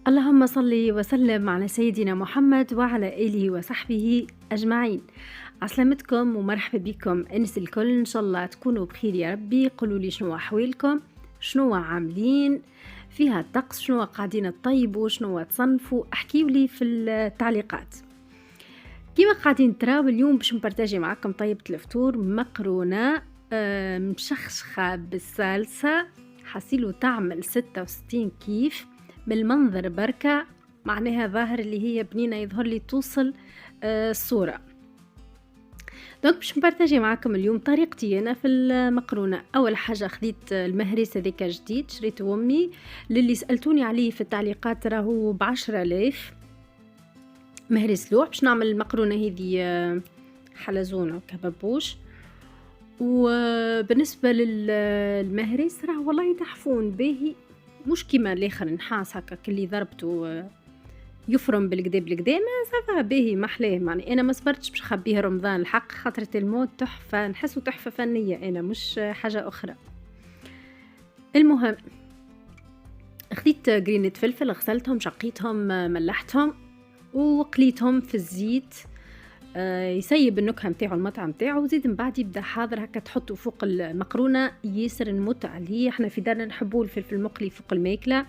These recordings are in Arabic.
اللهم صل وسلم على سيدنا محمد وعلى آله وصحبه أجمعين. عسلامتكم ومرحبا بكم أنس الكل، إن شاء الله تكونوا بخير يا ربي. قولوا لي شنو أحوالكم، شنو عاملين فيها الطقس، شنو قاعدين تطيبوا، شنو تصنفوا، احكيوا لي في التعليقات. كيما قاعدين تراو اليوم باش نبارطاجي معكم طيبة الفطور مقرونة مشخشخة بالصلصة، حصيلو تعمل 66 كيف بالمنظر بركة، معناها ظاهر اللي هي بنينة، يظهر لي توصل الصورة. دونك باش نبارطاجي معكم اليوم طريقتي انا في المقرونه. اول حاجه خديت المهريس هذاك جديد، شريته امي للي سالتوني عليه في التعليقات، راهو ب10,000 مهريس لوح باش نعمل المقرونه هذه حلزونه وكبابوش. وبالنسبه للمهريس راه والله تحفون باهي، مش كيما الاخر نحاس هكا كلي ضربته يفرم بالكدا ما صافا باهي محلاه. معني انا ما صبرتش باش نخبيه رمضان الحق، خاطر الموت تحفه، نحسه تحفه فنيه انا مش حاجه اخرى. المهم خديت قرينة فلفل، غسلتهم شقيتهم ملحتهم وقليتهم في الزيت، يسيب النكهه نتاعو المطعم نتاعو، وزيد من بعد يبدا حاضر هكا تحطه فوق المقرونه ياسر نموت عليه. احنا في دارنا نحبوه الفلفل المقلي فوق الماكله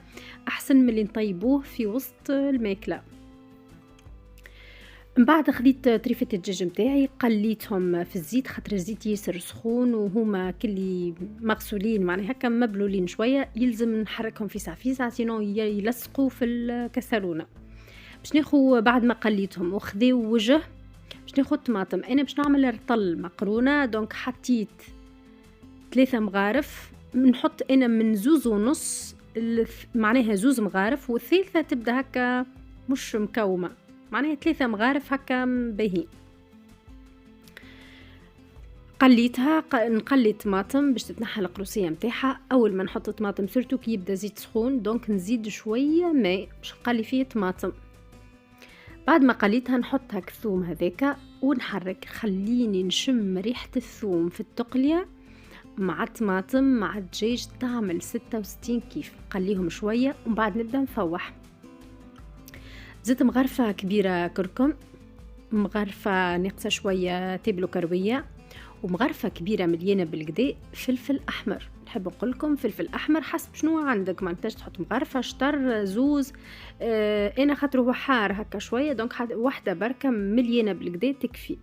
احسن من اللي نطيبوه في وسط الماكله. من بعد خديت طريفة الدجاج نتاعي قليتهم في الزيت، خاطر الزيت ياسر سخون وهما كلي مغسولين معناها هكا مبلولين شويه، يلزم نحركهم في ساعه سينو يلصقوا في الكسرونه. باش ناخذ بعد ما قليتهم وخذيو وجه باش ناخذ طماطم. انا باش نعمل رطل مقرونه، دونك حطيت 3 مغارف، نحط انا من 2.5 معناها 2 مغارف، والثالثه تبدا هكا مش مكومه، معناها 3 مغارف هكا باهي. قليتها نقلي الطماطم باش تتنحى القروسيه نتاعها. اول ما نحط الطماطم سورتو كي يبدا زيت سخون، دونك نزيد شويه ماء باش نقلي فيه الطماطم. بعد ما قليتها نحط هاك الثوم هذاك ونحرك، خليني نشم ريحه الثوم في التقليه مع الطماطم مع الدجاج، تعمل 66 كيف. قليهم شويه ومن بعد نبدا نفوح. زدت مغرفه كبيره كركم، مغرفه ناقصه شويه تبلو كرويه، ومغرفه كبيره مليانه بالقدا فلفل احمر. نحب نقول لكم فلفل احمر حسب شنو عندك، ما انتش تحط مغرفه شطر زوز. انا خاطر هو حار هكا شويه، دونك واحده بركه مليانه بالقدا تكفي.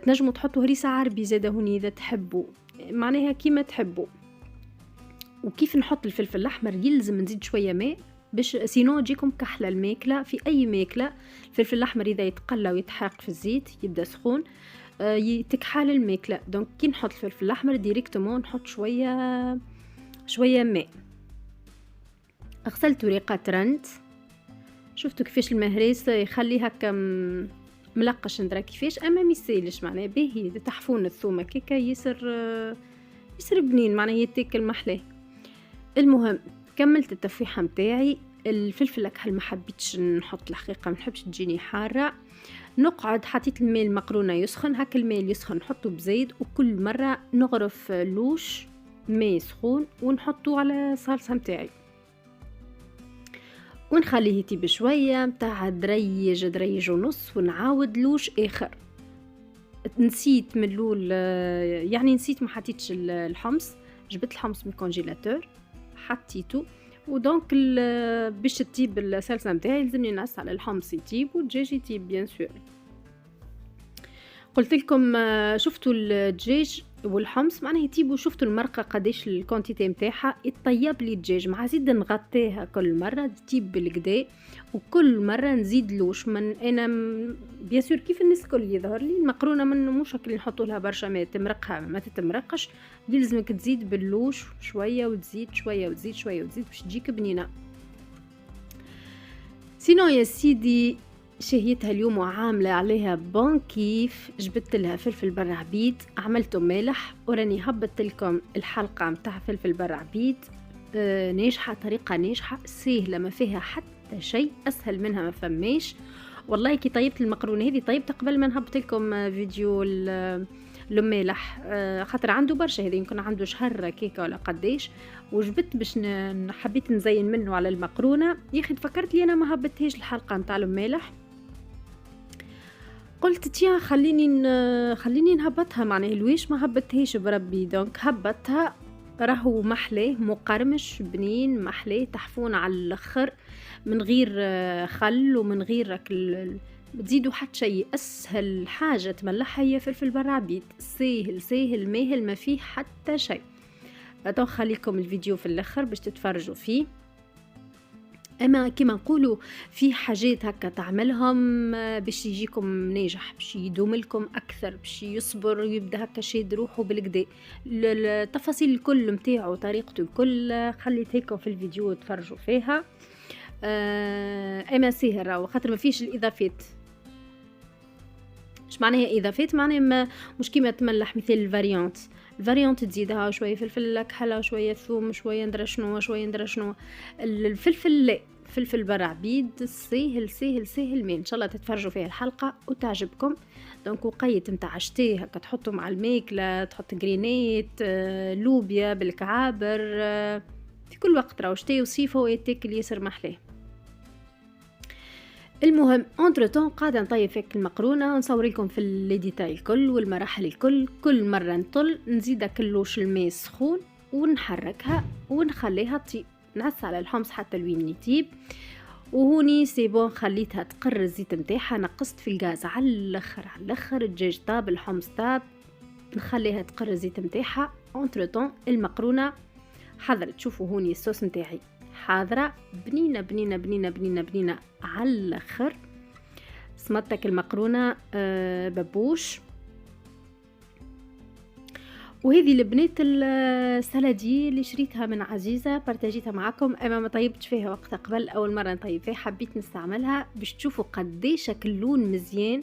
تنجموا تحطوا هريسه عربي زاده هوني اذا تحبوا، معناها كيما تحبوا. وكيف نحط الفلفل الاحمر يلزم نزيد شويه ماء باش سينو تجيكم كحله الماكله. في اي ماكله الفلفل الاحمر اذا يتقلى ويتحرق في الزيت يبدا سخون تكحال الماكله، دونك كي نحط الفلفل الاحمر ديريكتومون نحط شويه ماء. غسلت وريقه رند، شفتوا كيفاش المهريس يخلي هكا ملقش ندرا كيفاش، اما ميسالش معناها باهي تحفون الثومه كيكا يسر بنين معناها يتاكل محلاه. المهم كملت التفويحه متاعي. الفلفل اكحل ما حبيتش نحط الحقيقه، ما نحبش تجيني حاره. نقعد حطيت الماء المقرونه يسخن، هكا الماء اللي يسخن نحطه بزيد، وكل مره نغرف لوش ماء سخون ونحطه على الصلصه متاعي ونخليه يطيب شويه متاع دريج ونص، ونعاود لوش اخر. نسيت من الاول يعني نسيت ما حطيتش الحمص، جبت الحمص من الكونجيلاتور حطيته، ودونك باش تطيب الصلصه نتاعي لازمني نعس على الحمص يطيب والدجاج يطيب بيان سور. قلت لكم شفتوا الدجاج والحمص معناها يطيبوا، شفتوا المرقه قداش الكونتيتي نتاعها، يطيب لي الدجاج مع زيد نغطيها كل مره تطيب بالكدا، وكل مره نزيد لوش. من انا بيان سور كيف الناس الكل يظهر لي المقرونه من مش هكا اللي نحطوا لها برشا ماء تمرقها ما تتمرقش، يلزمك تزيد باللوش شويه وتزيد شويه وتزيد شويه وتزيد باش تجيك بنينه. سينو يا سيدي شهيتها اليوم وعاملة عليها بون كيف. جبت لها فلفل برعبيد عملته مالح، وراني هبط لكم الحلقة متاع فلفل برعبيد ناجحة، طريقة ناجحة سهلة ما فيها حتى شيء، أسهل منها ما فماش والله. كي طيبت المقرونة هذه طيبت قبل ما نهبط لكم فيديو المالح، خاطر عنده برشا هذا يمكن عنده شهر كيكه ولا قداش، وجبت باش حبيت نزين منه على المقرونه. يا اخي تفكرت لي انا ما هبطتهاش الحلقه نتاع المالح، قلت تيا خليني نهبطها، معناها الويش ما هبطتهاش بربي، دونك هبطتها. راهو محلاه مقرمش بنين، محلاه تحفون على الاخر، من غير خل ومن غير تزيدوا حتى شيء. اسهل حاجه تملحها هي فلفل برعبيد، ساهل ساهل ماهل ما فيه حتى شيء. تو خليكم الفيديو في الاخر باش تتفرجوا فيه. اما كما نقولوا في حاجات هكا تعملهم باش يجيكم ناجح، باش يدوم لكم اكثر، باش يصبر ويبدا هكا شاد روحه بالكدا. التفاصيل الكل متاعه وطريقته الكل خليتكم في الفيديو تفرجوا فيها. اما سهره وخاطر ما فيش الاضافات. اش معناها اضافات؟ معناها مش كيما تملح مثل الفاريانت تزيدها شويه فلفل كحله وشويه ثوم شويه ندرى شنو. الفلفل لا، فلفل برعبيد ساهل ساهل ساهل مين. ان شاء الله تتفرجوا فيها الحلقه وتعجبكم. دونك وقيت نتاع شتيه هكا تحطوا مع الماكله، تحط جرينات، لوبيا بالكعابر، في كل وقت راهو شتيه وصيفه ويتاكل ياسر محلاه. المهم اونتر طون قاعده نطيب فيك المقرونه ونصور لكم في لي ديتاي الكل والمراحل الكل. كل مره نطل نزيد كلوش الماء سخون ونحركها ونخليها تطيب، نعس على الحمص حتى لوين يطيب. وهوني سي بون خليتها تقر الزيت نتاعها، نقصت في الغاز على الاخر الدجاج طاب الحمص طاب، نخليها تقر الزيت نتاعها. اونتر طون المقرونه حضرت. شوفوا هوني الصوص نتاعي حاضره، بنينه بنينه بنينه بنينه بنينه على الاخر. سمطتك المقرونه ببوش. وهذه البنات السلادي اللي شريتها من عزيزه بارتاجيتها معكم. اما ما طيبتش فيها وقتها قبل، اول مره نطيب فيها حبيت نستعملها باش تشوفوا قديش اللون مزيان.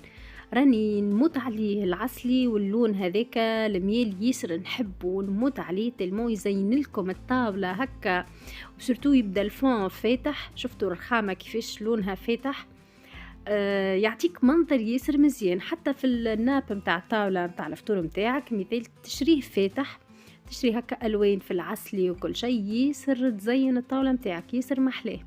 راني نموت عليه العسلي واللون هذاك الميل يسر نحبه ونموت عليه تلمو يزين لكم الطاوله هكا، وسورتو يبدا الفون فاتح. شفتوا الرخامه كيفاش لونها فاتح، يعطيك منظر ياسر مزيان. حتى في الناب نتاع الطاوله نتاع الفطور نتاعك مثال تشريه فاتح، تشري هكا الوان في العسلي وكل شيء ياسر تزين الطاوله نتاعك ياسر محلاه.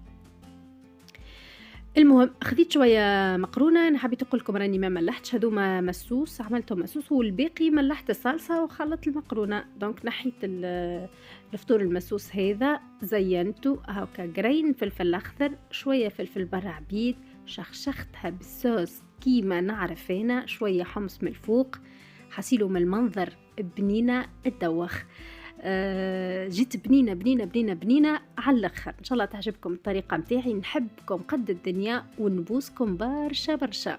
المهم خذيت شويه مقرونه، انا حبيت نقول لكم راني ما ملحتش، هذوما مسوس عملتهم مسوس، والباقي ملحت الصلصه وخلطت المقرونه. دونك نحيت الفطور المسوس هذا، زينته هكا جرين فلفل اخضر شويه فلفل برعبيد، شخشختها بالصوص كيما نعرف هنا، شويه حمص من الفوق، حسيلو من المنظر بنينه الدوخ. جيت بنينه بنينه بنينه بنينه على الاخر. ان شاء الله تعجبكم الطريقه متاعي، نحبكم قد الدنيا ونبوسكم برشا برشا.